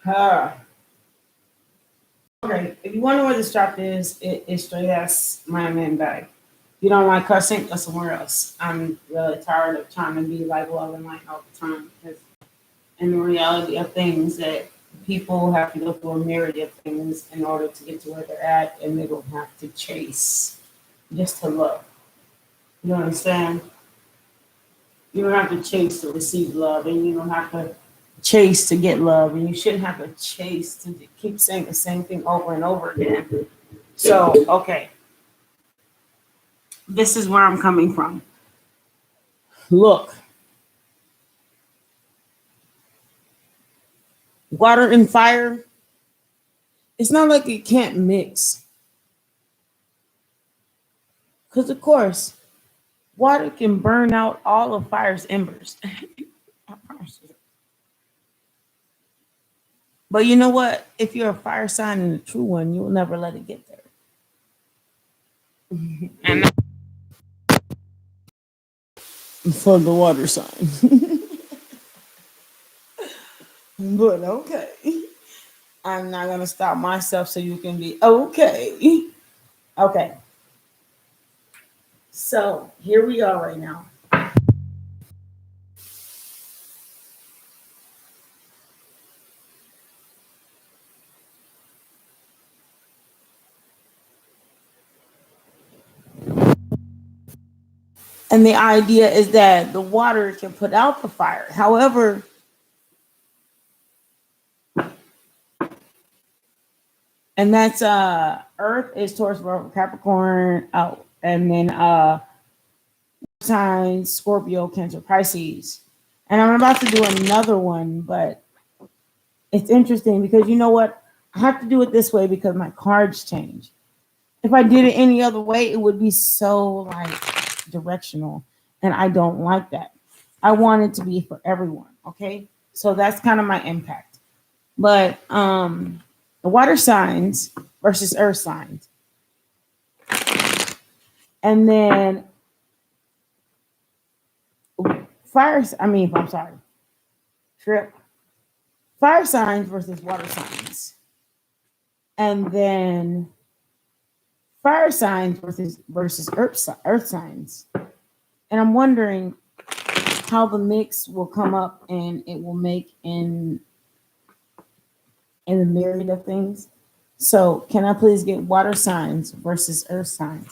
Uh, okay, if you wonder where this chapter is, it's straight ass my man bag. You don't like cussing, go somewhere else. I'm really tired of trying to be like love and light all the time. Because in the reality of things, that people have to go through a myriad of things in order to get to where they're at, and they don't have to chase just to love. You understand? You don't have to chase to receive love, and you don't have to chase to get love, and you shouldn't have to chase to keep saying the same thing over and over again. So, okay, this is where I'm coming from. Look, water and fire, it's not like it can't mix. Because, of course, water can burn out all of fire's embers. I promise you. But you know what? If you're a fire sign and a true one, you'll never let it get there. And for the water sign. But okay. I'm not going to stop myself so you can be okay. Okay. So here we are right now. And the idea is that the water can put out the fire. However, and that's Earth is towards Capricorn out, and then signs Scorpio, Cancer, Pisces. And I'm about to do another one, but it's interesting because you know what? I have to do it this way because my cards change. If I did it any other way, it would be so like directional, and I don't like that. I want it to be for everyone. Okay, so that's kind of my impact. But the water signs versus earth signs, and then fire. I mean, I'm sorry, trip. Fire signs versus water signs, and then fire signs versus earth signs. And I'm wondering how the mix will come up and it will make in the myriad of things. So can I please get water signs versus earth signs?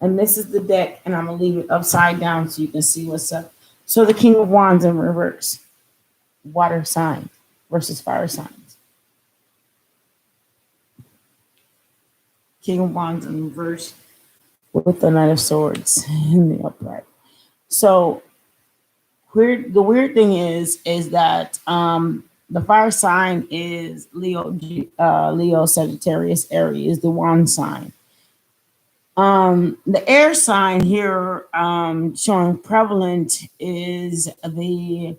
And this is the deck, and I'm gonna leave it upside down so you can see what's up. So the King of Wands in reverse, water signs versus fire signs. King of Wands in reverse with the Knight of Swords in the upright. So the weird thing is that the fire sign is Leo, Sagittarius, Aries, the wand sign. The air sign here showing prevalent is the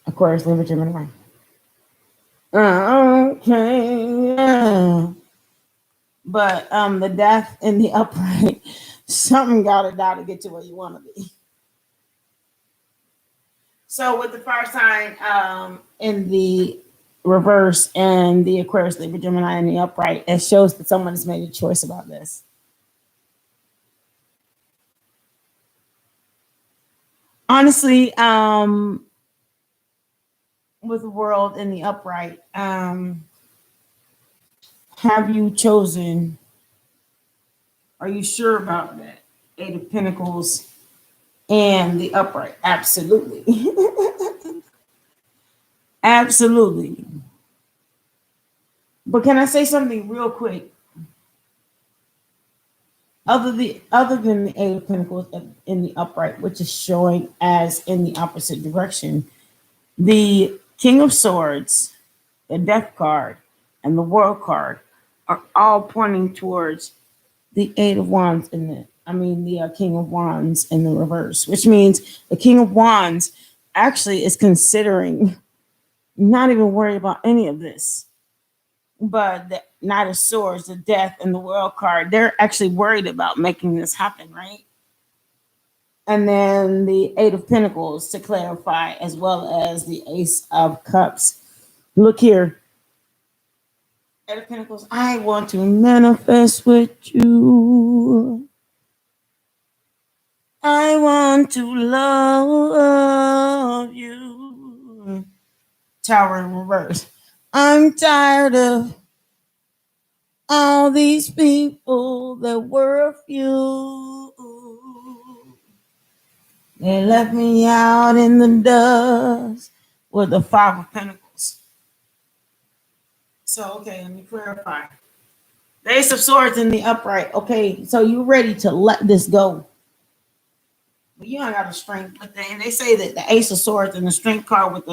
Aquarius, Libra, Gemini. Okay, yeah. But the death in the upright, something gotta die to get to where you want to be. So with the fire sign in the reverse and the Aquarius, Libra, Gemini in the upright, it shows that someone has made a choice about this. Honestly, with the world in the upright, have you chosen? Are you sure about that? Eight of Pentacles and the upright. Absolutely. Absolutely. But can I say something real quick? Other than the Eight of Pentacles in the upright, which is showing as in the opposite direction, the King of Swords, the Death card, and the World card are all pointing towards the Eight of Wands the King of Wands in the reverse, which means the King of Wands actually is considering not even worried about any of this. But the Knight of Swords, the Death, and the World card, they're actually worried about making this happen, right? And then the Eight of Pentacles to clarify, as well as the Ace of Cups. Look here. Eight of Pentacles, I want to manifest with you. I want to love you. Tower in reverse. I'm tired of all these people that were a few. They left me out in the dust with the Five of Pentacles. So, okay, let me clarify. The Ace of Swords in the upright. Okay, so you're ready to let this go. But you don't got the strength. But and they say that the Ace of Swords and the strength card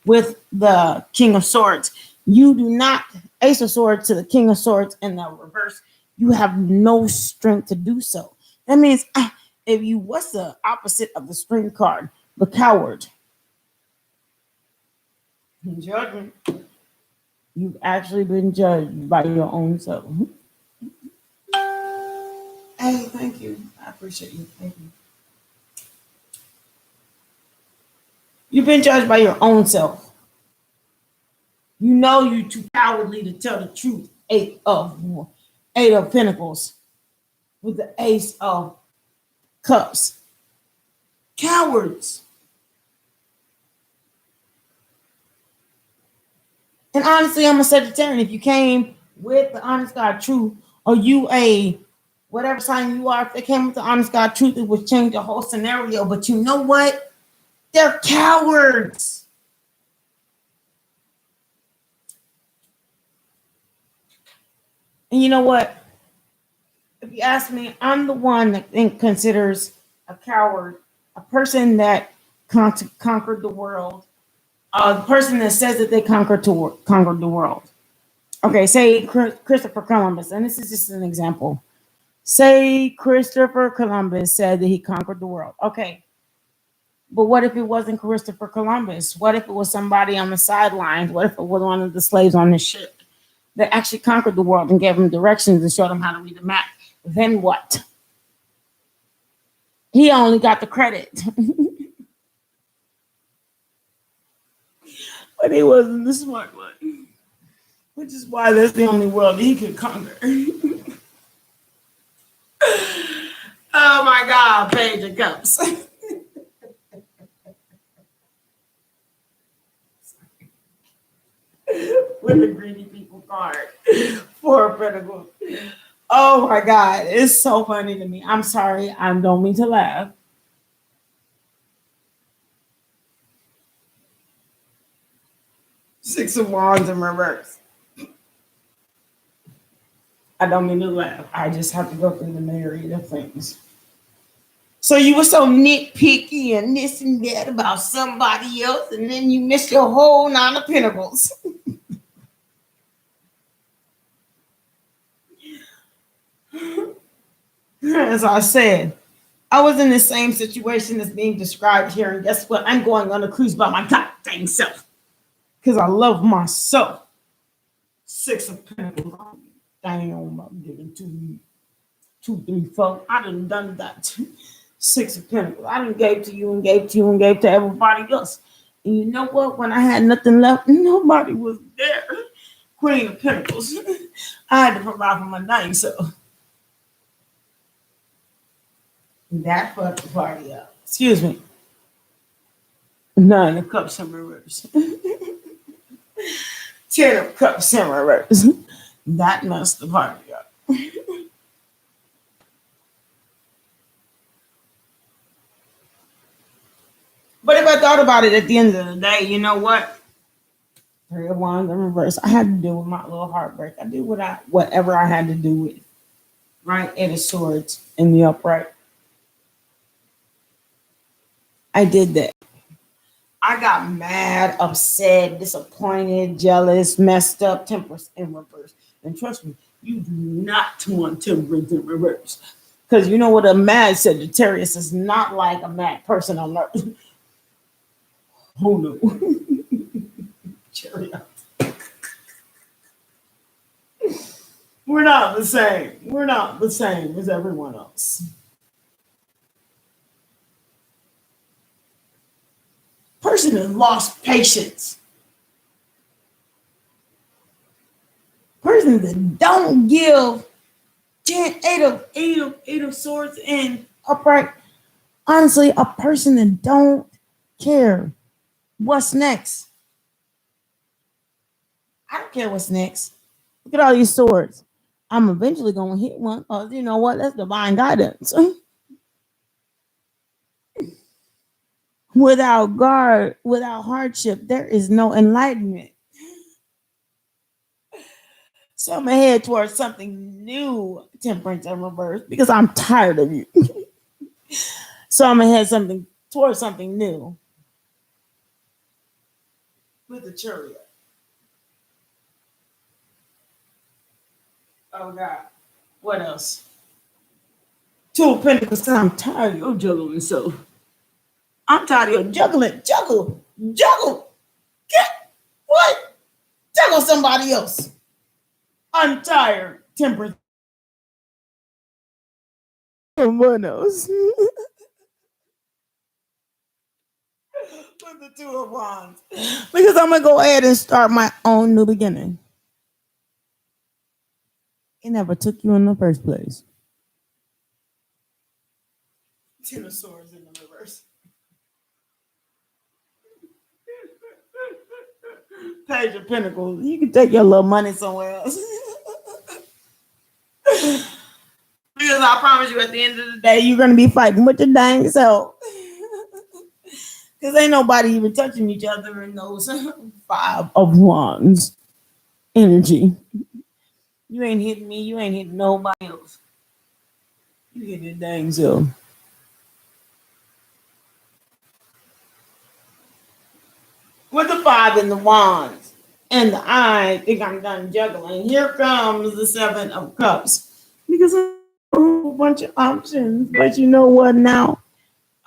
with the King of Swords. You do not Ace of Swords to the King of Swords in the reverse. You have no strength to do so. That means if you what's the opposite of the strength card? The Coward. Judgment. You've actually been judged by your own self. Hey, thank you. I appreciate you. Thank you. You've been judged by your own self. You know you're too cowardly to tell the truth. Eight of Pentacles with the Ace of Cups. Cowards. And honestly, I'm a Sagittarian. If you came with the honest God truth, or you a whatever sign you are, if they came with the honest God truth, it would change the whole scenario. But you know what? They're cowards. And you know what? If you ask me, I'm the one that considers a coward a person that conquered the world, the person that says that they conquered the world. Okay, say Christopher Columbus, and this is just an example. Say Christopher Columbus said that he conquered the world. Okay, but what if it wasn't Christopher Columbus? What if it was somebody on the sidelines? What if it was one of the slaves on the ship that actually conquered the world and gave them directions and showed them how to read the map? Then what? He only got the credit. But he wasn't the smart one. Which is why that's the only world he could conquer. Oh my God, Page of Cups. With the greedy people card. Four of Pentacles. Oh my God, it's so funny to me. I'm sorry, I don't mean to laugh. Six of Wands in reverse. I don't mean to laugh. I just have to go through the myriad of things. So you were so nitpicky and this and that about somebody else, and then you missed your whole Nine of Pentacles. As I said, I was in the same situation that's being described here, and guess what? I'm going on a cruise by my goddamn self because I love myself. Six of Pentacles. Damn, I'm giving 2, 3, 4. I done that. Six of Pentacles. I done gave to you and gave to you and gave to everybody else. And you know what? When I had nothing left, nobody was there. Queen of Pentacles. I had to provide for my dying self. That fucked the party up. Excuse me. Nine of Cups in reverse. 10 of Cups in reverse. That messed the party up. But if I thought about it at the end of the day, you know what? Three of Wands in reverse. I had to deal with my little heartbreak. I did whatever I had to do with it. Right? Eight of Swords in the upright. I did that. I got mad, upset, disappointed, jealous, messed up, Temperance in reverse. And trust me, you do not want Temperance in reverse. Because you know what? A mad Sagittarius is not like a mad person on earth. Oh no. Chariot. We're not the same. We're not the same as everyone else. person that lost patience. Person that don't give eight of swords and upright. Honestly, a person that don't care what's next. I don't care what's next. Look at all these swords. I'm eventually going to hit one. Oh, you know what? That's divine guidance. Without guard, without hardship, there is no enlightenment. So I'm gonna head towards something new, temperance and reverse, because I'm tired of you. So I'm gonna head something towards something new with the chariot. Oh God, what else? Two of Pentacles. I'm tired of your juggling. So I'm tired of your juggling. Juggle. Get what? Juggle somebody else. I'm tired. Temperance. Someone else. With the Two of Wands. Because I'm going to go ahead and start my own new beginning. It never took you in the first place. Ten of Swords in the reverse. Page of Pentacles. You can take your little money somewhere else. Because I promise you, at the end of the day, you're going to be fighting with your dang self. Because ain't nobody even touching each other in those Five of Wands energy. You ain't hitting me. You ain't hitting nobody else. You hit your dang self. With the Five in the Wands and the I think I'm done juggling. Here comes the Seven of Cups. Because I have a whole bunch of options. But you know what now?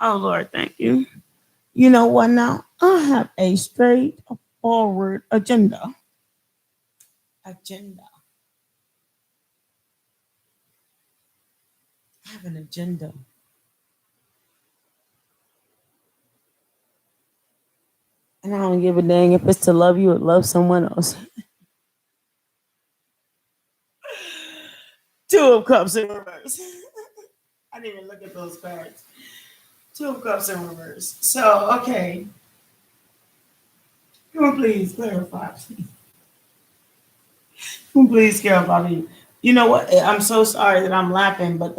Oh, Lord, thank you. You know what now? I have a straightforward agenda. I have an agenda. And I don't give a dang if it's to love you or love someone else. Two of Cups in reverse. I didn't even look at those cards. Two of Cups in reverse. So, okay. Come on, please clarify. Come on, please clarify me. You know what? I'm so sorry that I'm laughing, but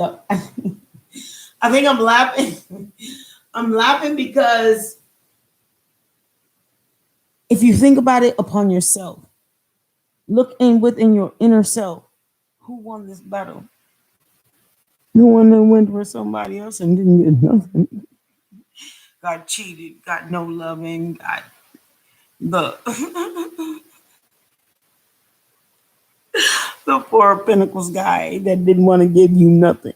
I think I'm laughing. I'm laughing because if you think about it upon yourself, look in within your inner self. Who won this battle? The one that went for somebody else and didn't get nothing. Got cheated, got no loving, got the the Four of Pentacles guy that didn't want to give you nothing.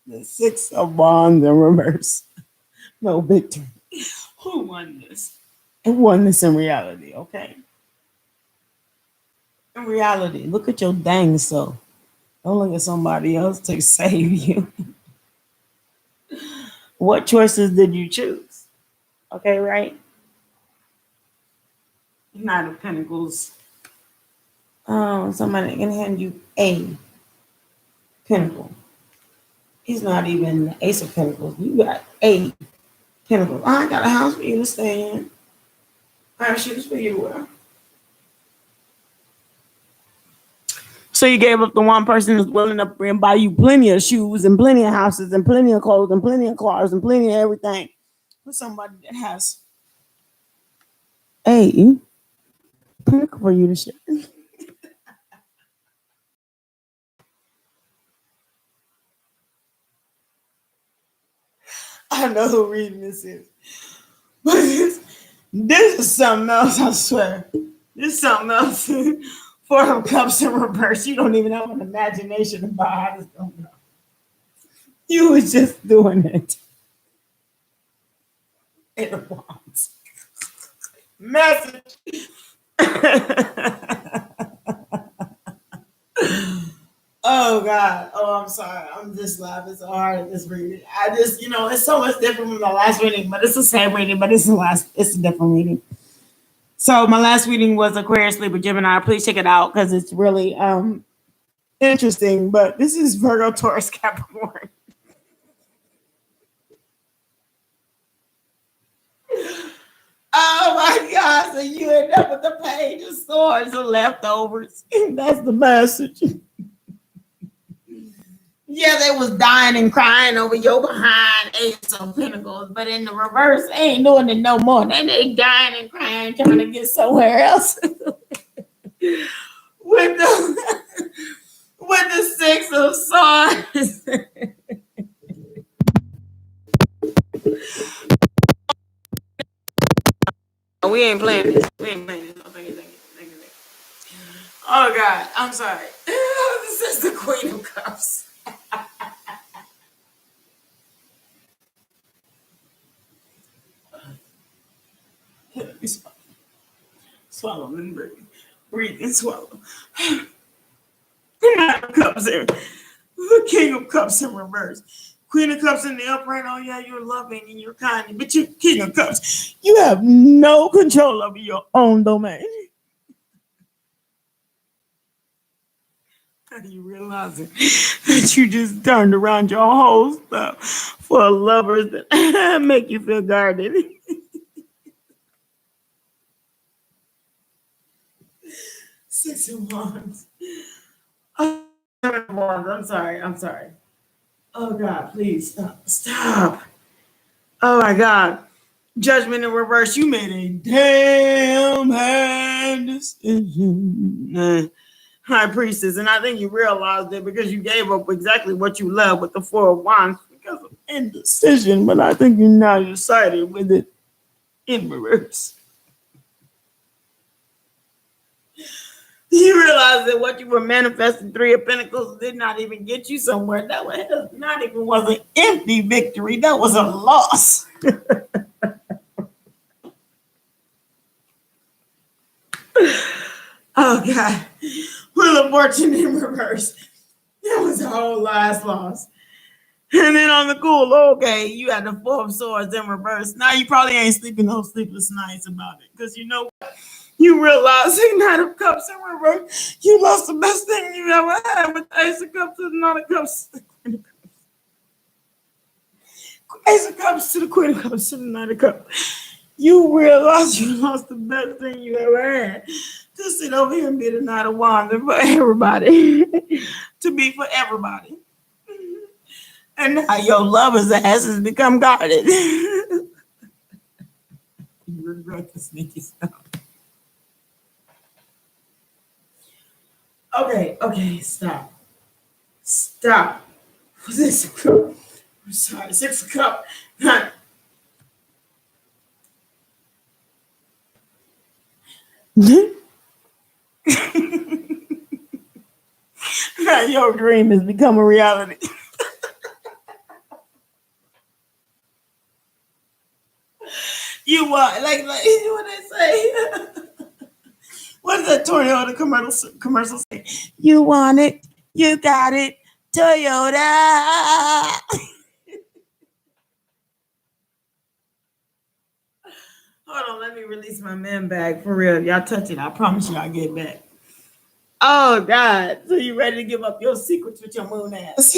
The Six of Wands in reverse. No victory. Who won this? Who won this in reality, okay? In reality, look at your dang self. Don't look at somebody else to save you. What choices did you choose? Okay, right? Knight of Pentacles. Somebody can hand you a pentacle. He's not even the Ace of Pentacles. You got a pentacle. I got a house for you to stay in. I have shoes for you to wear. So you gave up the one person who's willing to buy you plenty of shoes and plenty of houses and plenty of clothes and plenty of cars and plenty of everything for somebody that has a pentacle for you to share. I know who reading this is. But this is something else, I swear. This is something else. Four of Cups in reverse. You don't even have an imagination about how this going to go. You was just doing it. It wants. Message. Oh God. Oh, I'm sorry. I'm just laughing so hard at this reading. I just, it's so much different from the last reading, but it's the same reading, but it's a different reading. So my last reading was Aquarius, Libra, Gemini. Please check it out because it's really interesting. But this is Virgo, Taurus, Capricorn. Oh my God. So you end up with the page of swords and leftovers. That's the message. Yeah, they was dying and crying over your behind Ace of Pentacles, but in the reverse, they ain't doing it no more. They dying and crying, trying to get somewhere else. with the with the Six of Swords. We ain't playing this. We ain't playing this. Oh, thank you, thank you, thank you, thank you. Oh God, I'm sorry. This is the Queen of Cups. Swallow and breathe. Breathe and swallow. Nine of Cups in the King of Cups in reverse. Queen of Cups in the upright. Oh yeah, you're loving and you're kind, but you're King of Cups. You have no control over your own domain. You realizing that you just turned around your whole stuff for lovers that make you feel guarded. Six of Wands. Oh, I'm sorry. I'm sorry. Oh God, please stop. Stop. Oh my God. Judgment in reverse. You made a damn bad decision. High Priestess. And I think you realized it because you gave up exactly what you love with the Four of Wands because of indecision. But I think you now decided with it in reverse. You realize that what you were manifesting, Three of Pentacles, did not even get you somewhere. That was not even was an empty victory. That was a loss. Oh God. Wheel of Fortune in reverse. That was a whole last loss. And then on the cool, okay, you had the Four of Swords in reverse. Now you probably ain't sleeping no sleepless nights about it. Because you know you realize Knight of Cups in reverse. You lost the best thing you ever had with Ace of Cups to the Knight of Cups. Ace of Cups to the Queen of Cups to the Knight of Cups. You realize you lost the best thing you ever had. To sit over here and be the Knight of Wands for everybody. To be for everybody. And now your lover's ass has become guarded. You regret the sneaky stuff. Okay, stop. Stop. Six of Cup. I'm sorry, Six of Cup. Your dream has become a reality. You want like what they say. What does that Toyota commercial say? You want it, you got it, Toyota. Hold on, let me release my man bag for real. Y'all touch it. I promise you I'll get back. Oh God. So you ready to give up your secrets with your moon ass?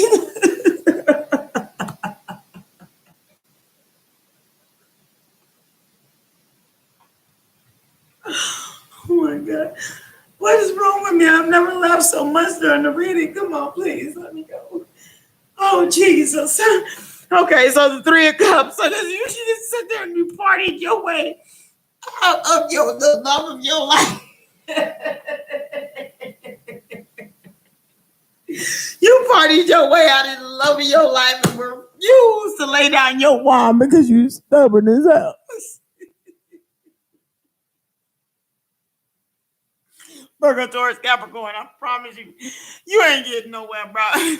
Oh my God. What is wrong with me? I've never laughed so much during the reading. Come on, please. Let me go. Oh, Jesus. Okay, so the Three of Cups. So you should just sit there and you partied your way out of the love of your life. You partied your way out of the love of your life and refused to lay down your wand because you stubborn as hell. Virgo, Taurus, Capricorn, I promise you, you ain't getting nowhere, bro.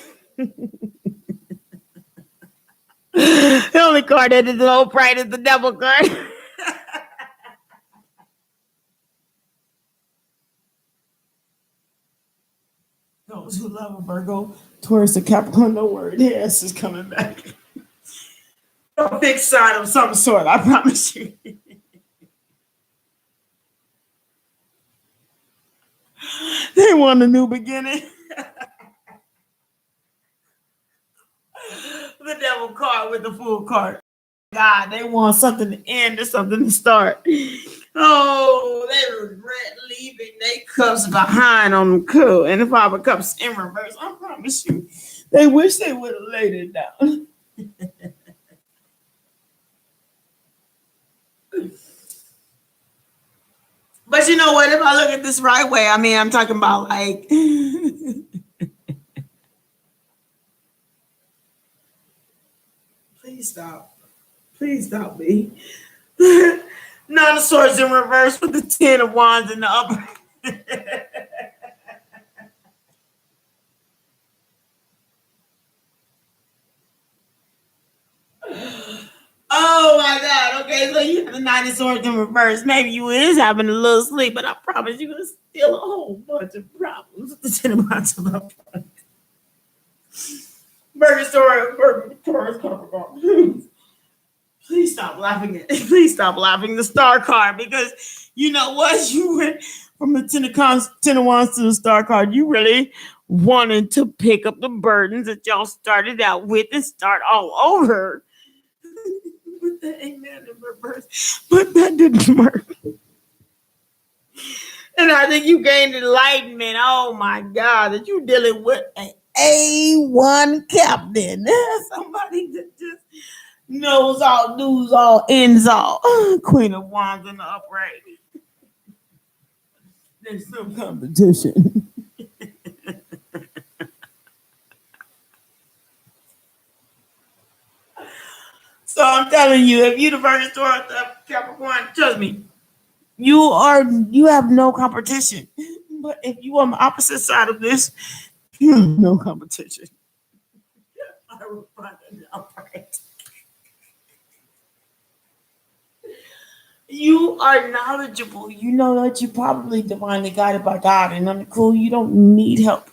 The only card that is low pride is the devil card. Oh those who love a Virgo, Taurus, and Capricorn, don't worry, their ass is coming back. A big sign of some sort, I promise you. They want a new beginning. The devil card with the full card. God, they want something to end or something to start. Oh, they regret leaving their cups behind on the coup. And the Five of Cups in reverse. I promise you, they wish they would have laid it down. But you know what? If I look at this right way, I mean, I'm talking about like. Please stop. Please stop me. Nine of Swords in reverse with the Ten of Wands in the upper. Oh my God. Okay, so you have the Nine of Swords in reverse. Maybe you is having a little sleep, but I promise you it's still a whole bunch of problems with the Ten of Wands in the upper. Taurus, Capricorn. Please stop laughing at it. Please stop laughing. The Star card, because you know what? You went from the Ten of Wands to the Star card. You really wanted to pick up the burdens that y'all started out with and start all over. With the Amen in reverse. But that didn't work. And I think you gained enlightenment. Oh my God, that you're dealing with an A1 captain. Somebody that just knows all, does all, ends all. Queen of Wands in the upright. There's some competition. So I'm telling you, if you the Virgin, Taurus, Capricorn, trust me, you have no competition. But if you on the opposite side of this, you have no competition. I will find it upright. You are knowledgeable. You know that you're probably divinely guided by God, and on the cool, you don't need help.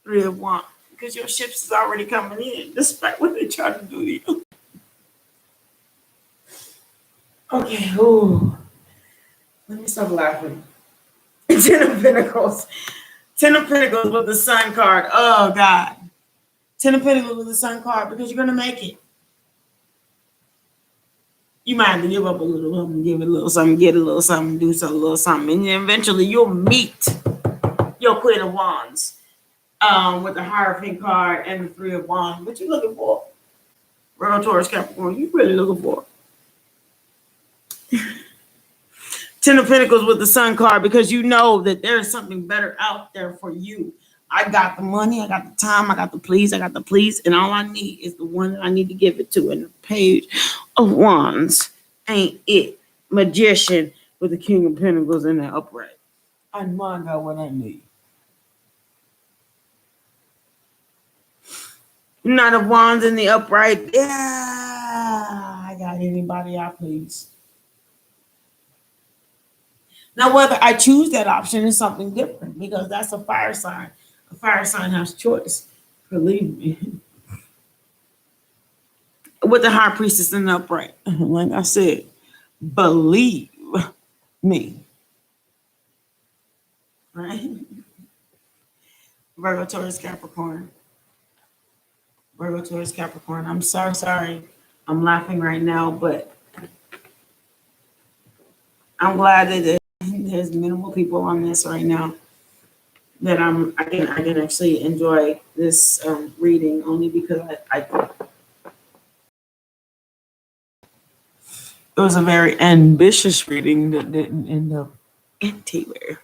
Really want, because your ships is already coming in, despite what they try to do to you. Okay, ooh. Let me stop laughing. Ten of Pentacles. Ten of Pentacles with the Sun card. Oh God. Ten of Pentacles with the Sun card, because you're gonna make it. You might have to give up a little something, give it a little something, get a little something, do a little something, and then eventually you'll meet your Queen of Wands with the Hierophant card and the Three of Wands. What you looking for? Virgo, Taurus, Capricorn. You really looking for? Ten of Pentacles with the Sun card, because you know that there is something better out there for you. I got the money, I got the time, I got the please, and all I need is the one that I need to give it to. And the Page of Wands ain't it. Magician with the King of Pentacles in the upright. I know I got what I need. Knight of Wands in the upright. Yeah, I got anybody I please. Now, whether I choose that option is something different, because that's a fire sign. A fire sign has choice. Believe me. With the High Priestess in the upright. Like I said, believe me. Right? Virgo, Taurus, Capricorn. Virgo, Taurus, Capricorn. I'm sorry. I'm laughing right now, but I'm glad that there's minimal people on this right now, that I can actually enjoy this reading, only because it was a very ambitious reading that didn't end up anywhere.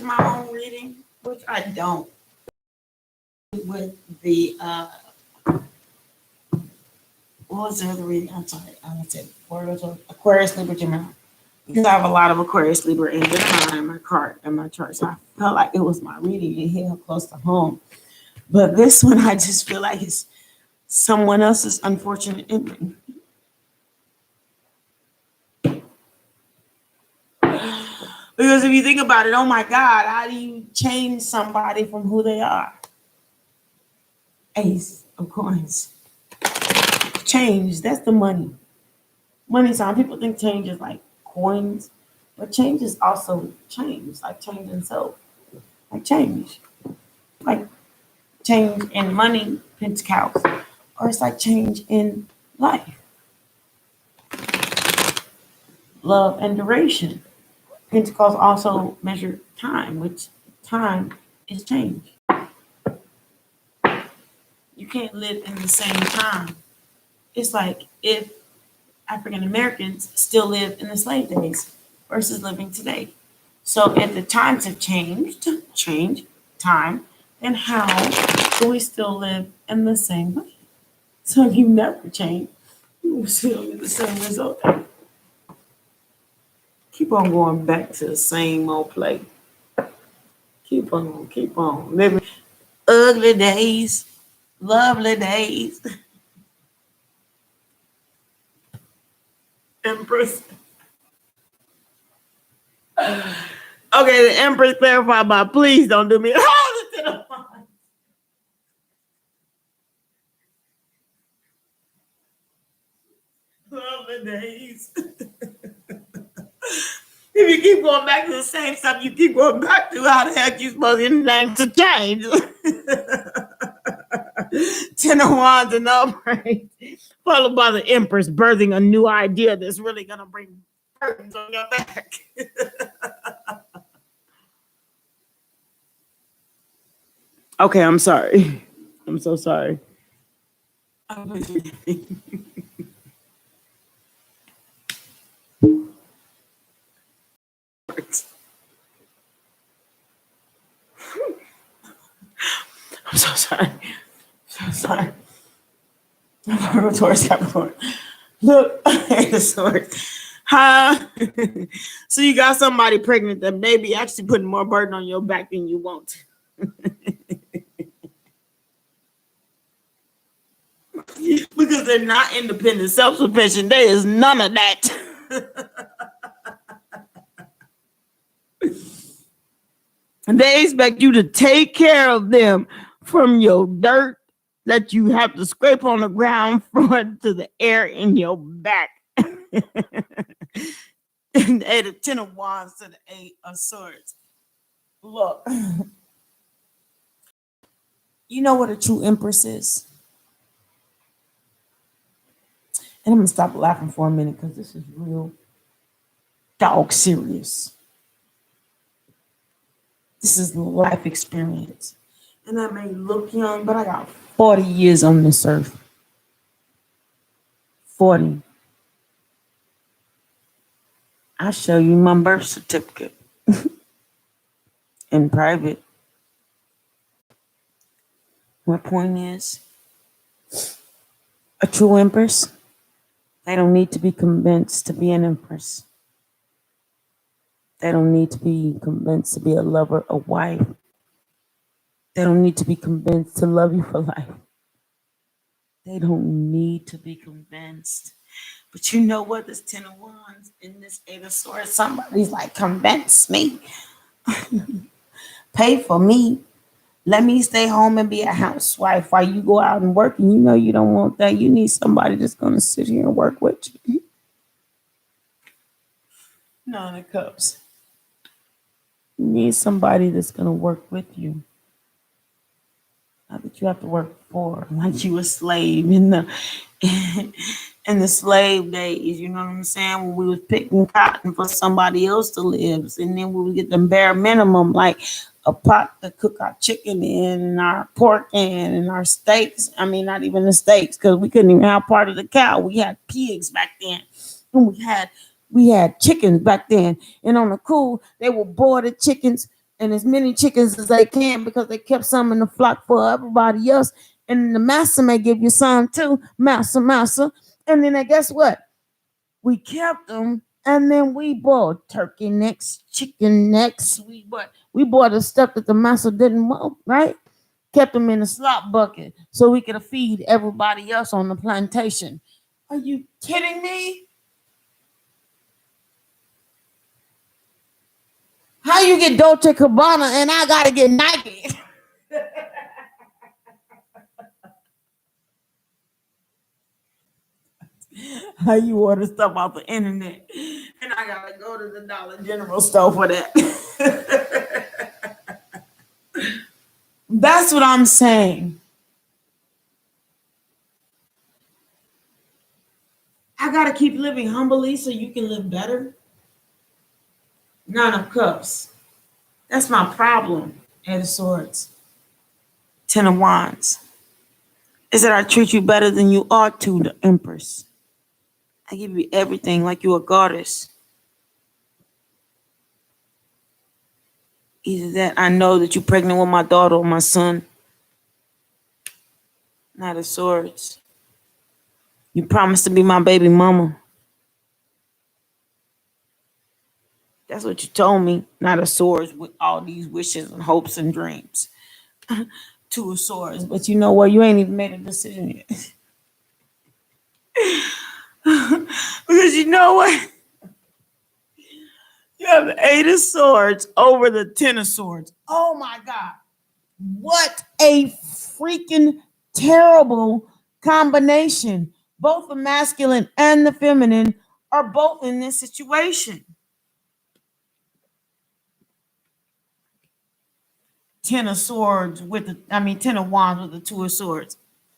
My own reading, which I don't, with the what was the other reading? I'm sorry, I said Aquarius, Libra, Gemini. Because I have a lot of Aquarius, Libra, and Gemini in my chart and my chart, so I felt like it was my reading and hit close to home. But this one, I just feel like it's someone else's unfortunate ending. Because if you think about it, oh my God, how do you change somebody from who they are? Ace of coins. Change, that's the money. Money sign. People think change is like coins, but change is also change, like change in self. Like change. Like change in money, pentacles. Or it's like change in life. Love and duration. Pentacles also measure time, which time is change. You can't live in the same time. It's like if African Americans still live in the slave days versus living today. So if the times have change time, then how do we still live in the same way? So if you never change, you will still get the same result. Keep on going back to the same old play. Keep on living ugly days, lovely days. Empress. Okay, the Empress clarified by please don't do me. Hold it to the phone. Lovely days. If you keep going back to the same stuff, you keep going back to how the heck you supposed to get to change. Ten of Wands and upright, followed by the Empress birthing a new idea that's really gonna bring burdens on your back. Okay, I'm sorry. I'm so sorry. I'm so sorry. So sorry. Taurus Capricorn. Look, the sword. Huh? So you got somebody pregnant that may be actually putting more burden on your back than you want. Because they're not independent, self-sufficient. There is none of that. And they expect you to take care of them from your dirt that you have to scrape on the ground floor to the air in your back. And the 10 of Wands to the 8 of Swords. Look, you know what a true Empress is? And I'm going to stop laughing for a minute because this is real dog serious. This is life experience. And I may look young, but I got 40 years on this earth. 40. I'll show you my birth certificate in private. My point is, a true Empress, they don't need to be convinced to be an Empress. They don't need to be convinced to be a lover, a wife. They don't need to be convinced to love you for life. They don't need to be convinced. But you know what? This 10 of Wands and this 8 of Swords, somebody's like, convince me. Pay for me. Let me stay home and be a housewife while you go out and work. And you know you don't want that. You need somebody that's going to sit here and work with you. Nine of Cups. You need somebody that's going to work with you. Not that you have to work for, like you a slave in the slave days. You know what I'm saying? When we was picking cotton for somebody else to live, and then we would get the bare minimum, like a pot to cook our chicken in, and our pork in, and our steaks. I mean, not even the steaks, because we couldn't even have part of the cow. We had pigs back then, and we had chickens back then. And on the cool, they will boil the chickens and as many chickens as they can because they kept some in the flock for everybody else. And the master may give you some too, master. And then guess what? We kept them, and then we bought turkey necks, chicken necks. We bought the stuff that the master didn't want, right? Kept them in a slop bucket so we could feed everybody else on the plantation. Are you kidding me? How you get Dolce Gabbana and I gotta get Nike? How you order stuff off the internet and I gotta go to the Dollar General store for that? That's what I'm saying. I gotta keep living humbly so you can live better. Nine of Cups. That's my problem. Eight of Swords. Ten of Wands. Is that I treat you better than you ought to, the Empress. I give you everything like you're a goddess. Either that, I know that you're pregnant with my daughter or my son. Knight of Swords. You promised to be my baby mama. That's what you told me. Knight of Swords with all these wishes and hopes and dreams. Two of Swords. But you know what? You ain't even made a decision yet. Because you know what? You have the Eight of Swords over the Ten of Swords. Oh my God. What a freaking terrible combination. Both the masculine and the feminine are both in this situation. Ten of Swords with Ten of Wands with the Two of Swords.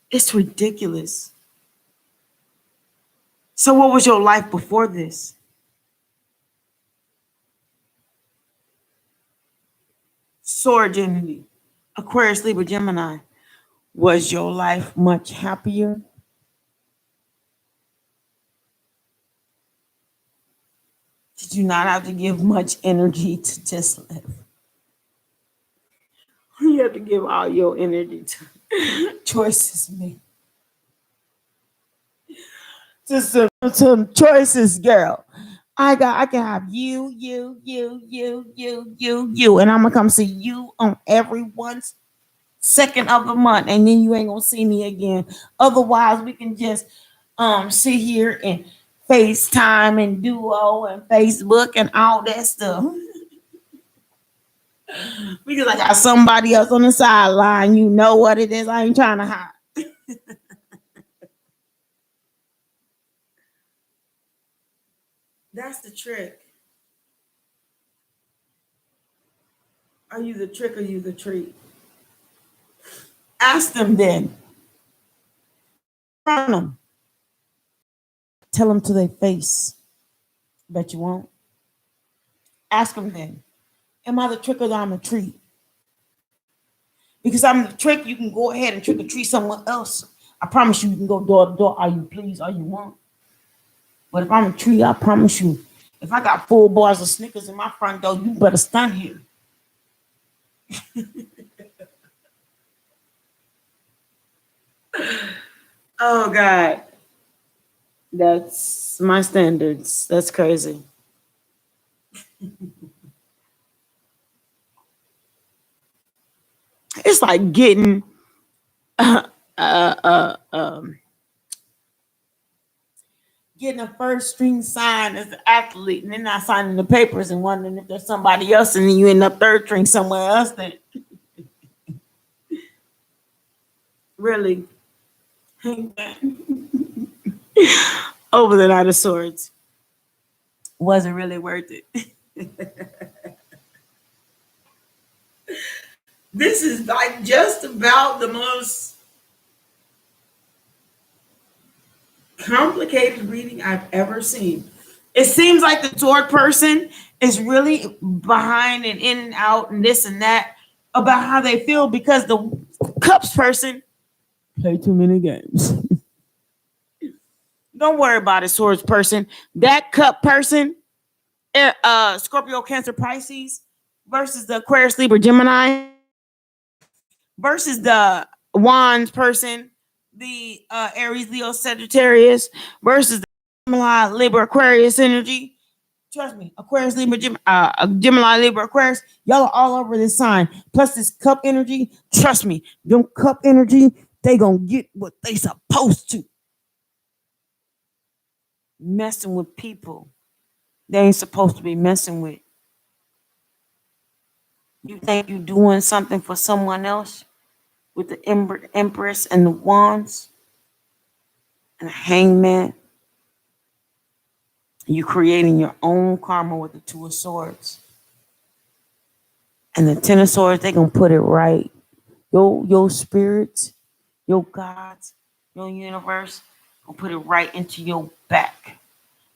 It's ridiculous. So what was your life before this? Sword energy. Aquarius, Libra, Gemini. Was your life much happier? Did you not have to give much energy to just live? You have to give all your energy to choices made. Just some choices, girl. I can have you, and I'm gonna come see you on every once second of the month, and then you ain't gonna see me again. Otherwise, we can just sit here and FaceTime and Duo and Facebook and all that stuff. Because I got somebody else on the sideline. You know what it is. I ain't trying to hide. That's the trick. Are you the trick or you the treat? Ask them then. Front them. Tell them to their face. Bet you won't. Ask them then. Am I the trick or I'm the treat? Because I'm the trick, you can go ahead and trick or treat someone else. I promise you, you can go door to door. Are you pleased? Are you want? But if I'm a treat, I promise you, if I got 4 bars of Snickers in my front door, you better stand here. Oh God. That's my standards. That's crazy. It's like getting getting a first string sign as an athlete and then not signing the papers and wondering if there's somebody else and then you end up third string somewhere else. Then really over the Knight of Swords. Wasn't really worth it. This is like just about the most complicated reading I've ever seen. It seems like the sword person is really behind and in and out and this and that about how they feel because the cups person play too many games. Don't worry about it, swords person. That cup person, Scorpio, Cancer, Pisces versus the Aquarius, Libra, Gemini versus the Wands person, the Aries, Leo, Sagittarius versus the Gemini, Libra, Aquarius energy. Trust me, Aquarius, Libra, Gemini, Libra, Aquarius, y'all are all over this sign. Plus this cup energy, trust me, them cup energy, they gonna get what they supposed to. Messing with people they ain't supposed to be messing with. You think you're doing something for someone else with the Empress and the Wands and the Hangman. You creating your own karma with the Two of Swords. And the Ten of Swords, they're going to put it right. Your spirits, your gods, your universe, will put it right into your back.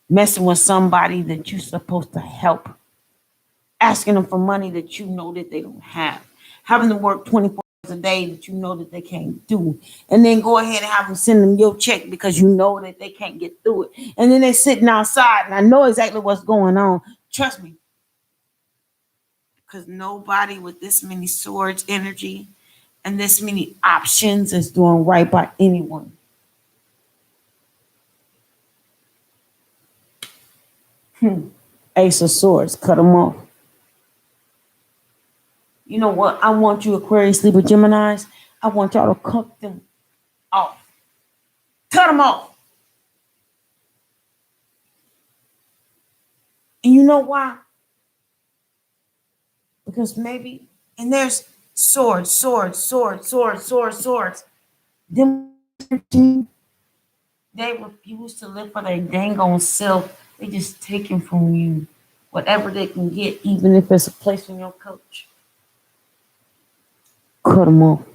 Messing with somebody that you're supposed to help. Asking them for money that you know that they don't have. Having to work 24 hours a day that you know that they can't do. And then go ahead and have them send them your check because you know that they can't get through it. And then they're sitting outside and I know exactly what's going on. Trust me. Because nobody with this many swords energy and this many options is doing right by anyone. Ace of Swords, cut them off. You know what? I want you, Aquarius, Libra, Geminis. I want y'all to cut them off. Cut them off. And you know why? Because maybe, and there's swords. Them, they refuse to live for their dang on self. They just taking from you whatever they can get, even if it's a place on your coach. Cut them off.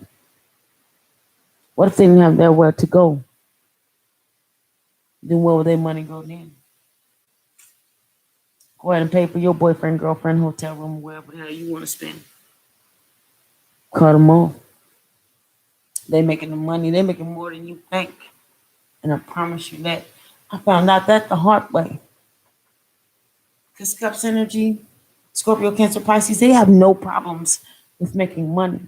What if they didn't have nowhere to go? Then where would their money go then? Go ahead and pay for your boyfriend, girlfriend, hotel room, wherever the hell you want to spend. Cut them off. They making the money. They making more than you think. And I promise you that. I found out that the hard way. Because Cups energy, Scorpio, Cancer, Pisces, they have no problems with making money.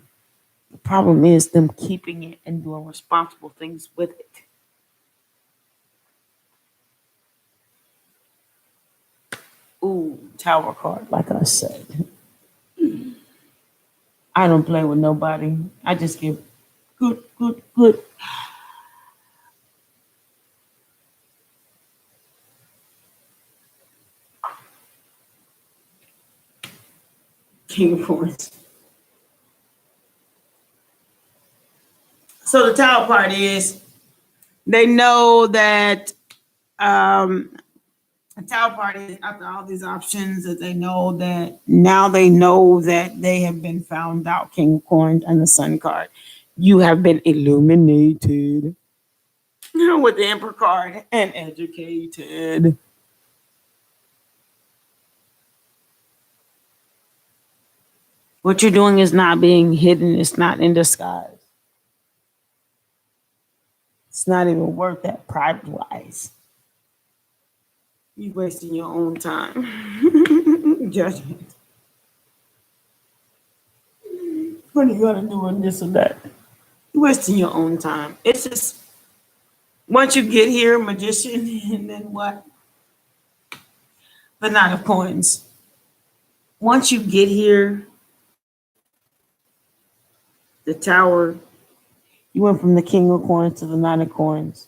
The problem is them keeping it and doing responsible things with it. Ooh, Tower card, like I said. I don't play with nobody. I just give good. King of Coins. So the Tower part is they know that the Tower part is after all these options that they know that now they know that they have been found out. King of Coins and the Sun card. You have been illuminated. With the Emperor card and educated. What you're doing is not being hidden. It's not in disguise. It's not even worth that private wise. You're wasting your own time. Judgment. What are you gonna do on this or that? You're wasting your own time. It's just once you get here, Magician, and then what? The Nine of Coins. Once you get here, the Tower, you went from the King of Coins to the Nine of Coins,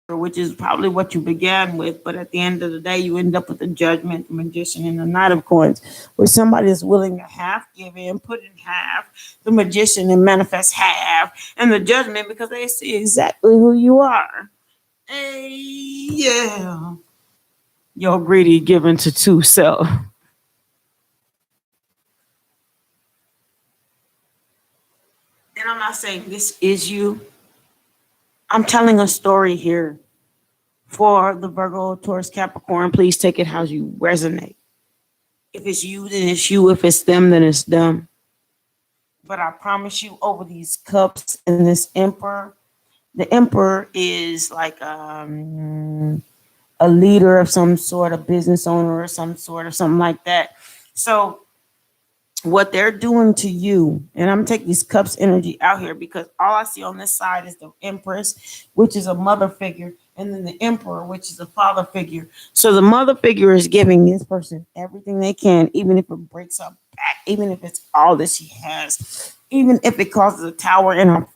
which is probably what you began with, but at the end of the day, you end up with the Judgment, the Magician, and the Knight of Coins, where somebody is willing to half give in, put in half, the Magician, and manifest half, and the Judgment because they see exactly who you are. Hey, yeah. You're greedy, given to two self. And I'm not saying this is you. I'm telling a story here for the Virgo, Taurus, Capricorn. Please take it how you resonate. If it's you, then it's you. If it's them, then it's them. But I promise you, over these cups and this Emperor, the Emperor is like a leader of some sort, a business owner or some sort of something like that. So what they're doing to you, and I'm gonna take these cups energy out here because all I see on this side is the Empress, which is a mother figure, and then the Emperor, which is a father figure. So the mother figure is giving this person everything they can, even if it breaks her back, even if it's all that she has, even if it causes a tower in her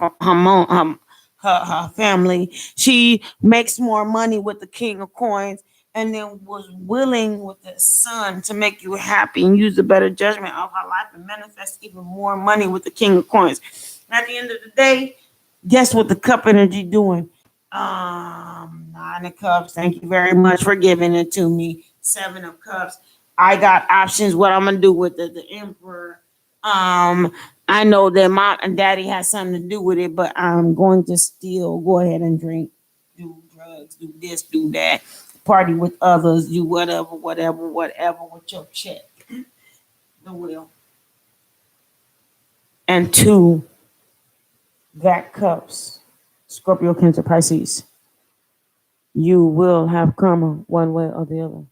family. She makes more money with the King of Coins and then was willing with the sun to make you happy and use the better judgment of her life and manifest even more money with the king of coins. At the end of the day, guess what the cup energy doing? Nine of cups. Thank you very much for giving it to me. Seven of cups. I got options. What I'm gonna do with the emperor. I know that mom and daddy has something to do with it, but I'm going to still go ahead and drink, do drugs, do this, do that, party with others, do whatever, whatever with your check, the will. And two, that cups, Scorpio, Cancer, Pisces. You will have karma one way or the other.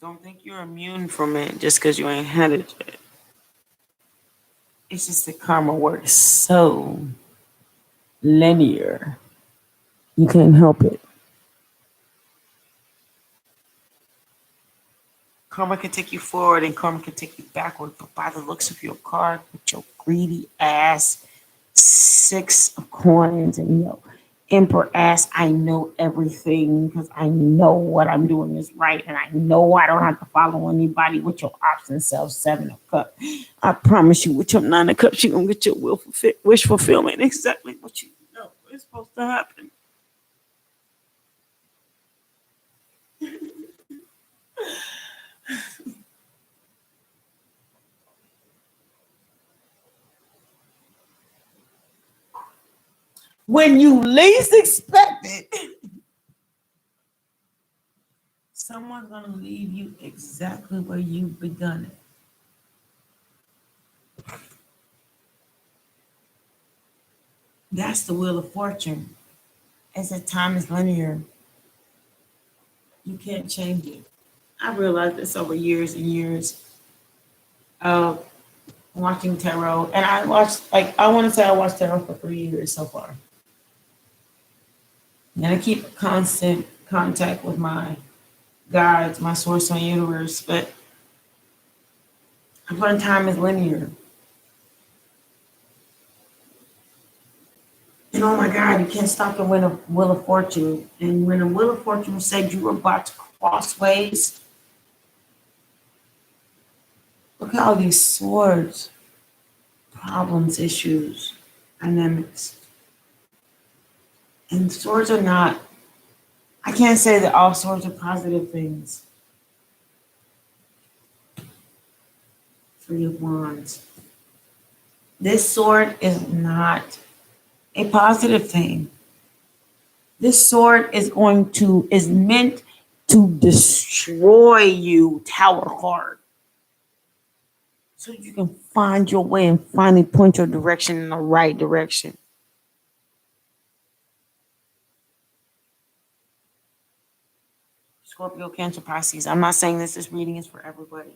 Don't think you're immune from it just because you ain't had it yet. It's just that karma works so linear. You can't help it. Karma can take you forward and karma can take you backward. But by the looks of your card, with your greedy ass, six of coins, and your emperor ass, I know everything because I know what I'm doing is right, and I know I don't have to follow anybody with your option self, seven of cups. I promise you, with your nine of cups, you're gonna get your wish fulfillment. Exactly what you know is supposed to happen. When you least expect it, someone's gonna leave you exactly where you've begun it. That's the wheel of fortune. As that time is linear, you can't change it. I realized this over years and years of watching tarot, and I watched I want to say I watched tarot for 3 years so far, and I keep constant contact with my guides, my source, my universe. But I've learned time is linear. And oh my God, you can't stop the wheel of fortune. And when the wheel of fortune said you were about to cross ways, look at all these swords, problems, issues, dynamics. And swords are not, I can't say that all swords are positive things. Three of Wands. This sword is not a positive thing. This sword is meant to destroy you, Tower card. So you can find your way and finally point your direction in the right direction. Scorpio, Cancer, Pisces. I'm not saying this reading is for everybody.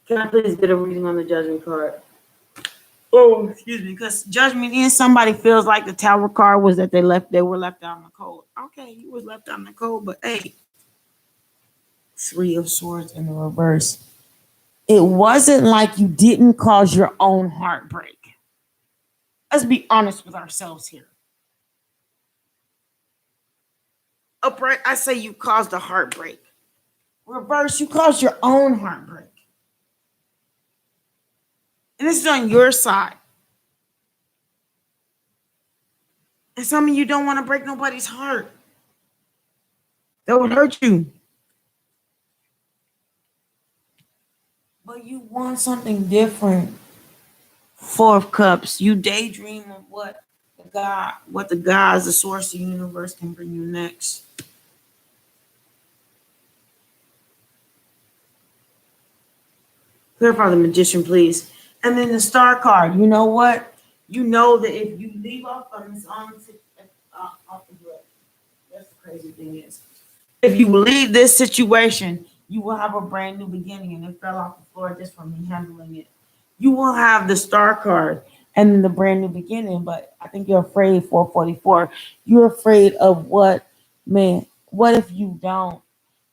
Can I please get a reading on the judgment card? Oh, excuse me, because judgment in somebody feels like the Tower card was that they were left out in the cold. Okay, you was left out in the cold, but hey, Three of Swords in the reverse. It wasn't like you didn't cause your own heartbreak. Let's be honest with ourselves here. Upright, I say you caused a heartbreak. Reverse, you caused your own heartbreak. And this is on your side. And some of you don't want to break nobody's heart. That would hurt you. But you want something different. Four of Cups. You daydream of what the gods, the source of the universe can bring you next. Clarify the Magician, please. And then the Star card. You know what? You know that if you leave off on this off the book, that's the crazy thing is, if you leave this situation, you will have a brand new beginning. And it fell off the floor just from me handling it. You will have the Star card and then the brand new beginning. But I think you're afraid, 444. You're afraid of what, man? What if you don't?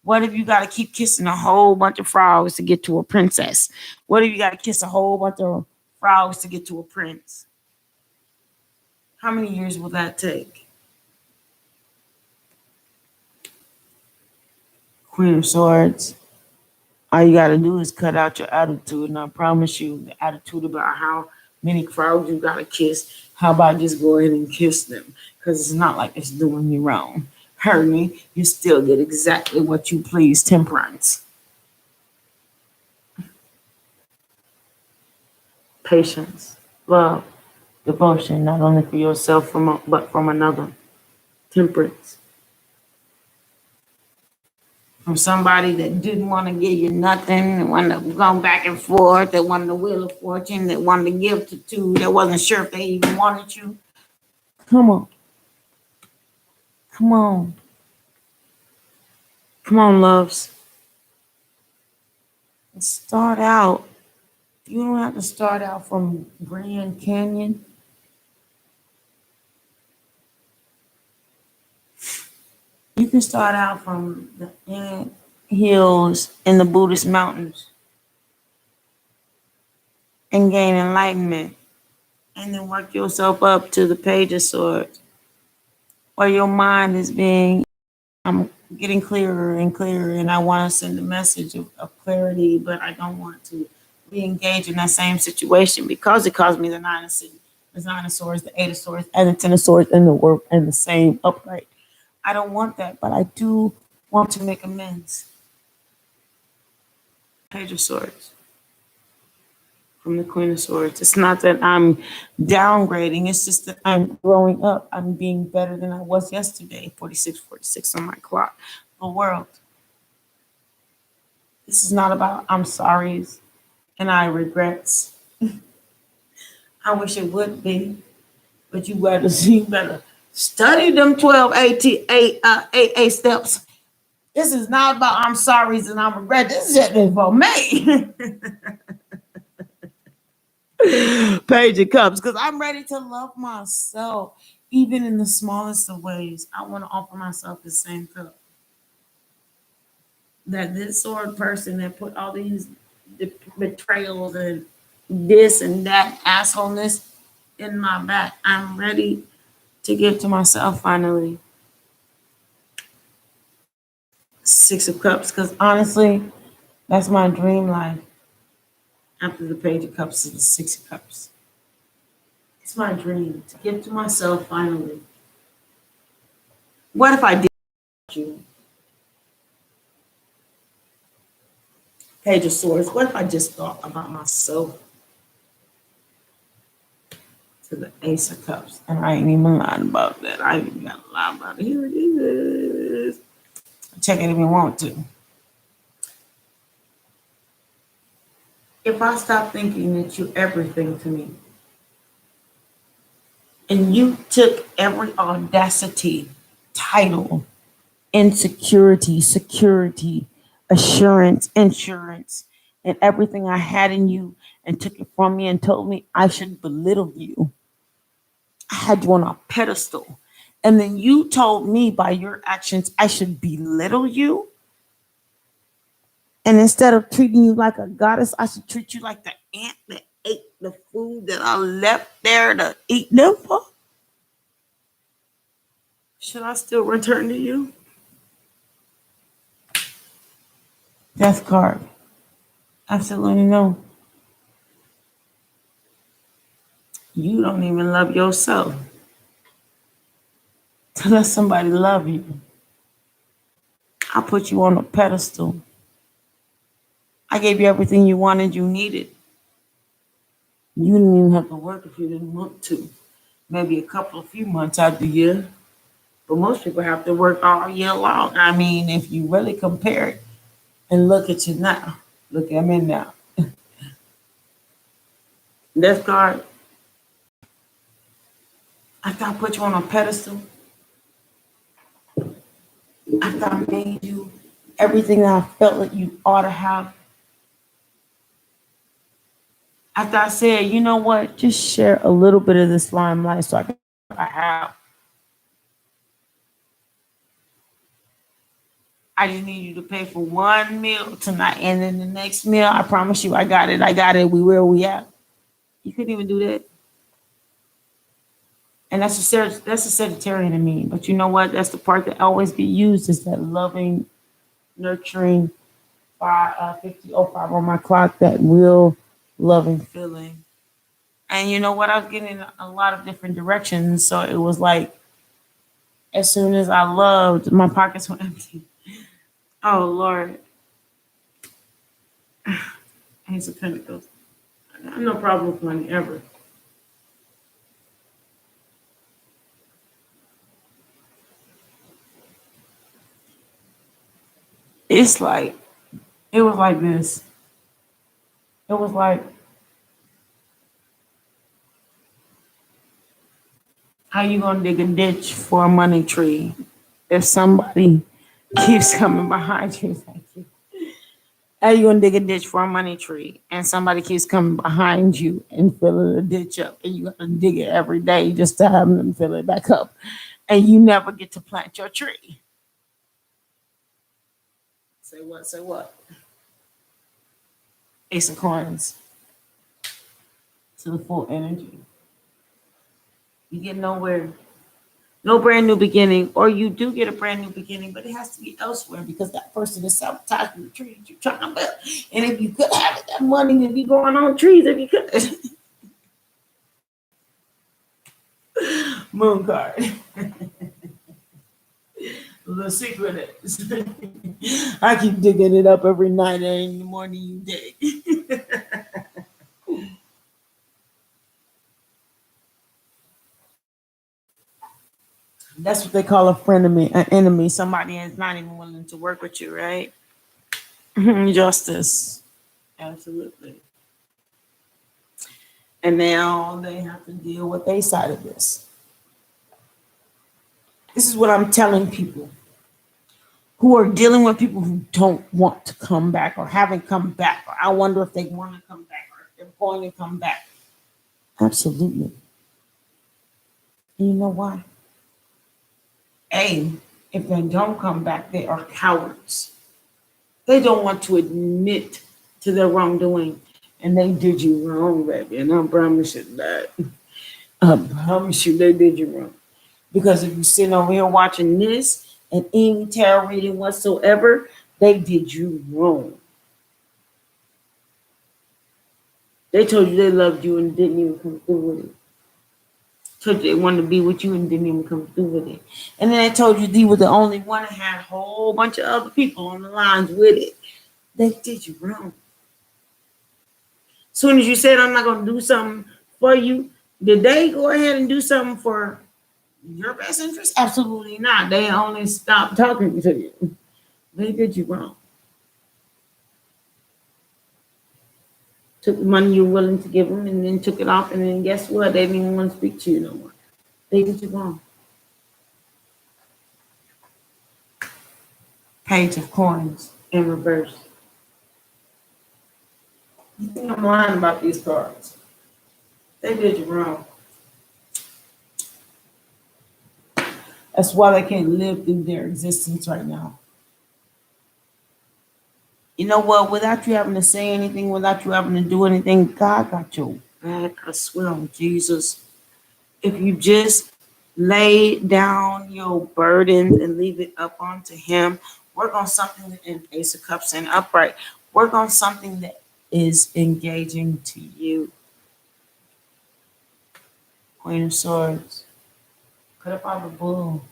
What if you got to keep kissing a whole bunch of frogs to get to a princess? What if you got to kiss a whole bunch of frogs to get to a prince? How many years will that take? Queen of Swords. All you got to do is cut out your attitude. And I promise you, the attitude about how many crowds you got to kiss, how about just go ahead and kiss them? Because it's not like it's doing you wrong. Heard me? You still get exactly what you please. Temperance. Patience. Love. Devotion, not only for yourself, but from another. Temperance. From somebody that didn't want to give you nothing, that wanted to go back and forth, that wanted the wheel of fortune, that wanted to give to, that wasn't sure if they even wanted you. Come on. Come on. Come on, loves. Start out. You don't have to start out from Grand Canyon. You can start out from the ant hills in the Buddhist mountains and gain enlightenment, and then work yourself up to the Page of Swords, where your mind is being, I'm getting clearer and clearer, and I want to send a message of clarity, but I don't want to be engaged in that same situation because it caused me the Nine of Swords, the Eight of Swords, and the Ten of Swords in the work and the same upright. I don't want that, but I do want to make amends. Page of Swords from the Queen of Swords. It's not that I'm downgrading. It's just that I'm growing up. I'm being better than I was yesterday. 46 on my clock. The world. This is not about I'm sorry's and I regrets. I wish it would be, but you better study them 12 AA steps. This is not about I'm sorry's and I regret. This is just for me. Page of Cups, because I'm ready to love myself, even in the smallest of ways. I want to offer myself the same cup. That this sword person that put all these betrayals and this and that assholeness in my back, I'm ready to give to myself finally. Six of Cups, because honestly, that's my dream life. After the Page of Cups is the Six of Cups. It's my dream to give to myself finally. What if I did you? Page of Swords. What if I just thought about myself? To the Ace of Cups. And I ain't even lying about that. I ain't even got to lie about it. Here it is. Check it if you want to. If I stop thinking that you're everything to me, and you took every audacity, title, insecurity, security, assurance, insurance, and everything I had in you and took it from me and told me I should belittle you. I had you on a pedestal. And then you told me by your actions I should belittle you. And instead of treating you like a goddess, I should treat you like the ant that ate the food that I left there to eat them for. Should I still return to you? Death card. Absolutely no. You don't even love yourself to let somebody love you. I put you on a pedestal. I gave you everything you wanted, you needed. You didn't even have to work if you didn't want to. Maybe a few months out the year. But most people have to work all year long. I mean, if you really compare it and look at you now, look at me now. Death card. After I put you on a pedestal, after I made you everything that I felt like you ought to have, after I said, you know what, just share a little bit of this limelight so I have. I just need you to pay for one meal tonight, and then the next meal, I promise you, I got it. We where we at. You couldn't even do that. And that's a Sagittarian in me. But you know what? That's the part that always get used is that loving, nurturing, 50:05 on my clock, that real loving feeling. And you know what? I was getting in a lot of different directions. So it was like, as soon as I loved, my pockets were empty. Oh, Lord. Ace of Pentacles. I have no problem with money ever. It's like, it was like this. It was like, how you gonna dig a ditch for a money tree if somebody keeps coming behind you? Thank you. How you gonna dig a ditch for a money tree and somebody keeps coming behind you and filling the ditch up, and you gotta dig it every day just to have them fill it back up, and you never get to plant your tree? Say what? Say what? Ace of Coins to the full energy. You get nowhere. No brand new beginning, or you do get a brand new beginning, but it has to be elsewhere because that person is sabotaging the tree that you're trying to build. And if you could have it, that money would be going on trees if you could. Moon card. The secret is I keep digging it up every night and in the morning you dig. That's what they call a frenemy, an enemy, somebody that's not even willing to work with you, right? Justice. Absolutely. And now they have to deal with their side of this. This is what I'm telling people who are dealing with people who don't want to come back or haven't come back, or I wonder if they want to come back or if they're going to come back. Absolutely. And you know why? A, if they don't come back, they are cowards. They don't want to admit to their wrongdoing. And they did you wrong, baby. And I promise you that. I promise you they did you wrong. Because if you're sitting over here watching this and any tarot reading whatsoever, they did you wrong. They told you they loved you and didn't even come through with it. Told you they wanted to be with you and didn't even come through with it. And then they told you they were the only one that had a whole bunch of other people on the lines with it. They did you wrong. As soon as you said, I'm not going to do something for you, did they go ahead and do something for your best interest? Absolutely not. They only stopped talking to you. They did you wrong. Took the money you were willing to give them and then took it off, and then guess what? They didn't even want to speak to you no more. They did you wrong. Page of Coins in reverse. You think I'm lying about these cards? They did you wrong. That's why they can't live through their existence right now. You know what? Without you having to say anything, without you having to do anything, God got your back. I swear on Jesus. If you just lay down your burdens and leave it up onto Him, work on something in Ace of Cups and upright. Work on something that is engaging to you. Queen of Swords. Cut up all the bull.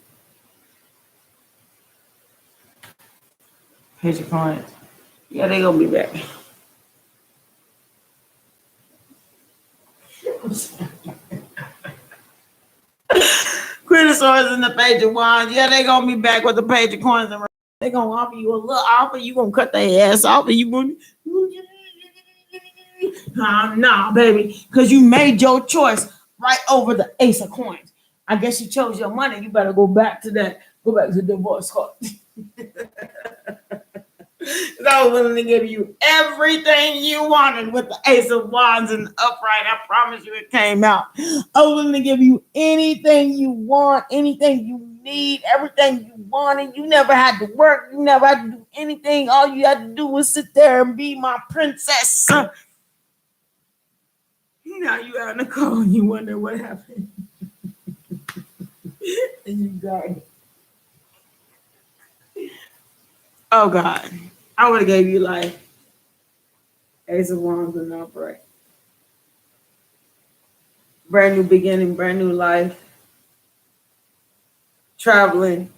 Page of Coins. Yeah, they gonna be back. Queen of Swords and the Page of Wands. Yeah, they gonna be back with the Page of Coins. And they gonna offer you a little offer. You gonna cut their ass off, and you gonna nah, baby, because you made your choice right over the Ace of Coins. I guess you chose your money. You better go back to that. Go back to the divorce court. I was willing to give you everything you wanted with the Ace of Wands and the upright. I promise you it came out. I was willing to give you anything you want, anything you need, everything you wanted. You never had to work. You never had to do anything. All you had to do was sit there and be my princess. Now you out in the car and you wonder what happened. And you got it. Oh God. I would have gave you like Ace of Wands and upright. Brand new beginning, brand new life, traveling,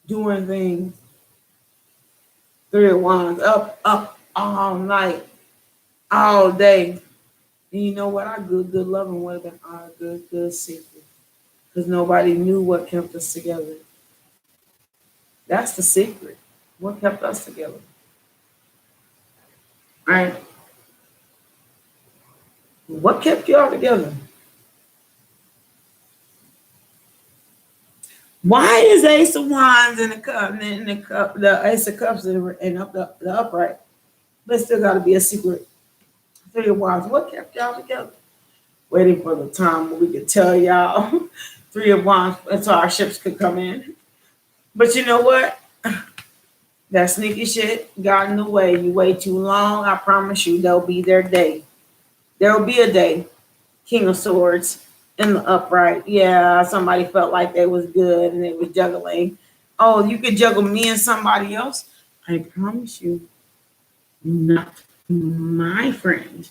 doing things. Three of Wands, up all night, all day. And you know what? Our good loving would have been our good secret. Because nobody knew what kept us together. That's the secret. What kept us together? Right? What kept y'all together? Why is Ace of Wands in the cup and the Ace of Cups and up the upright? But still got to be a secret. Three of Wands. What kept y'all together? Waiting for the time when we could tell y'all. Three of Wands until our ships could come in. But you know what? That sneaky shit got in the way. You wait too long. I promise you, there'll be their day. There will be a day. King of Swords in the upright. Yeah, somebody felt like they was good and they was juggling. Oh, you could juggle me and somebody else? I promise you, not my friend,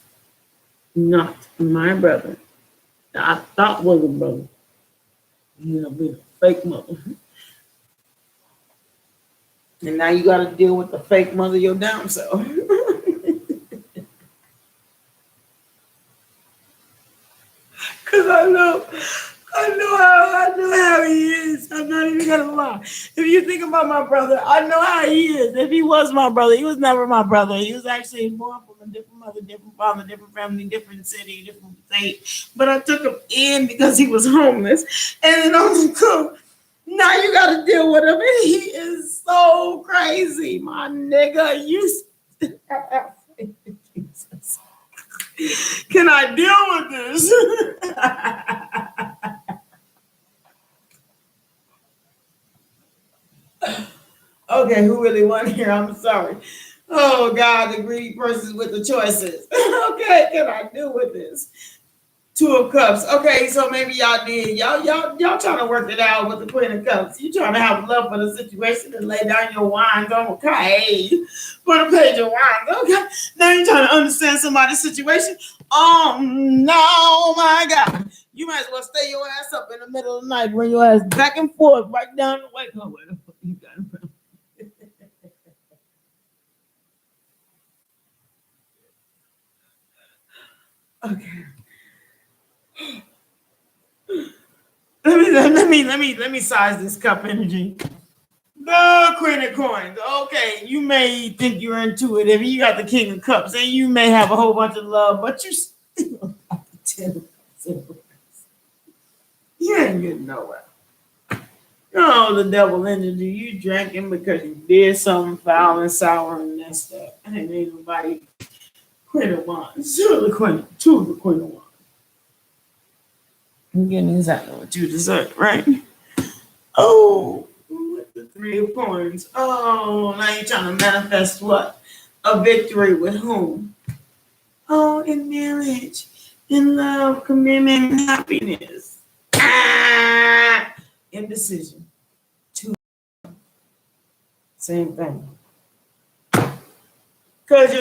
not my brother. I thought was a brother. You know, being a fake mother. And now you got to deal with the fake mother your damn self. Cause I know how he is. I'm not even gonna lie. If you think about my brother, I know how he is. If he was my brother, he was never my brother. He was actually born from a different mother, different father, different family, different city, different state. But I took him in because he was homeless, and then on the cook. Now you got to deal with him, and he is so crazy, my nigga. You. Jesus. Can I deal with this? Okay, who really won here? I'm sorry. Oh God, the greedy persons with the choices. Okay, can I deal with this? Two of Cups. Okay, so maybe y'all did. Y'all trying to work it out with the Queen of Cups. You trying to have love for the situation and lay down your wands. Okay. For the Page of Wands. Okay. Now you're trying to understand somebody's situation. Oh no, my God. You might as well stay your ass up in the middle of the night, bring your ass back and forth, right down the way. Oh, where the fuck you got him from? Okay. Let me size this cup energy. The Queen of Coins. Okay, you may think you're intuitive. You got the King of Cups, and you may have a whole bunch of love, but you still got the Ten of Cups. You ain't getting nowhere. Oh, the devil energy. You drinking because you did something foul and sour and messed up. And ain't nobody Queen of Wands. Two of the Queen of Wands. I'm getting exactly what you deserve, right? Oh, with the Three of Coins. Oh, now you're trying to manifest what? A victory with whom? Oh, in marriage, in love, commitment, and happiness. Ah, indecision. Two. Same thing. Because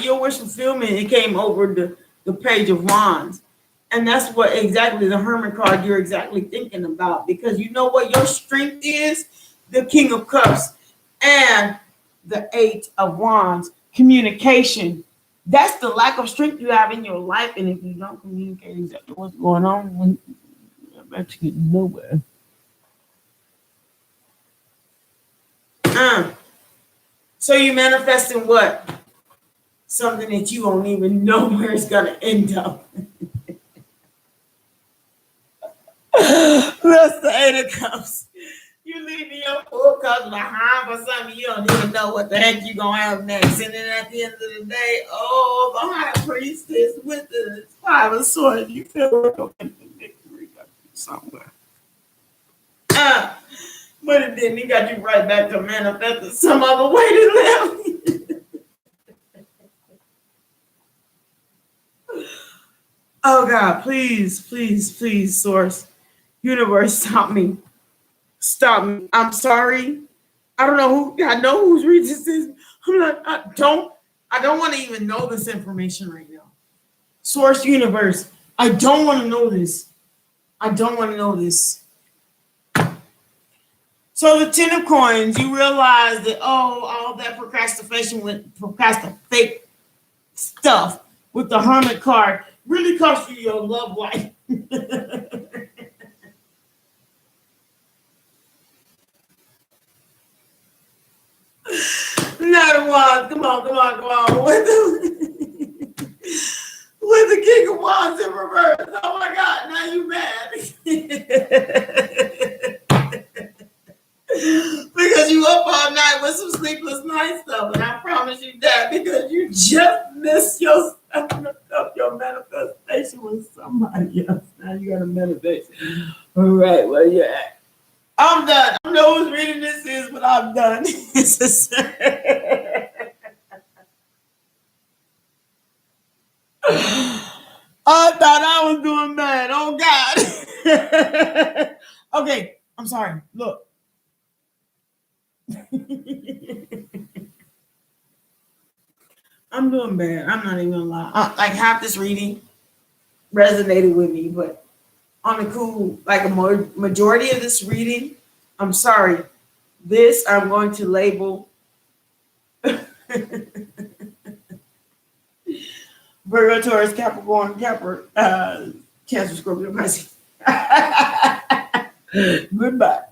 your wish fulfillment, it came over the Page of Wands. And that's what exactly the Hermit card you're exactly thinking about. Because you know what your strength is? The King of Cups and the Eight of Wands. Communication. That's the lack of strength you have in your life. And if you don't communicate exactly what's going on, I bet you get nowhere. So you manifesting what? Something that you don't even know where it's gonna end up. That's the Eight of Cups. You leaving your Four Cups behind for something you don't even know what the heck you gonna have next. And then at the end of the day, oh, the High Priestess with the Five of Swords, you feel like the victory got you somewhere. But it didn't. He got you right back to manifesting some other way to live. Oh God, please, please, please, source, universe, stop me. Stop me. I'm sorry. I don't know who I know who's reading this. I'm not I don't want to even know this information right now. Source universe. I don't want to know this. I don't want to know this. So the 10 of coins, you realize that all that procrastinate stuff with the hermit card really cost you your love life. Not one. Come on, come on, come on. With the king of wands in reverse. Oh my God, now you mad. Because you up all night with some sleepless night stuff. And I promise you that because you just missed your manifestation with somebody else. Now you got to meditate. All right, well, yeah. I'm done. I don't know who's reading this is, but I'm done. I thought I was doing bad. Oh God. Okay, I'm sorry. Look. I'm doing bad. I'm not even gonna lie. Like half this reading resonated with me, but on the cool, like a majority of this reading, I'm sorry. This I'm going to label Virgo, Taurus, Capricorn, Cancer, Scorpio, Pisces. Goodbye.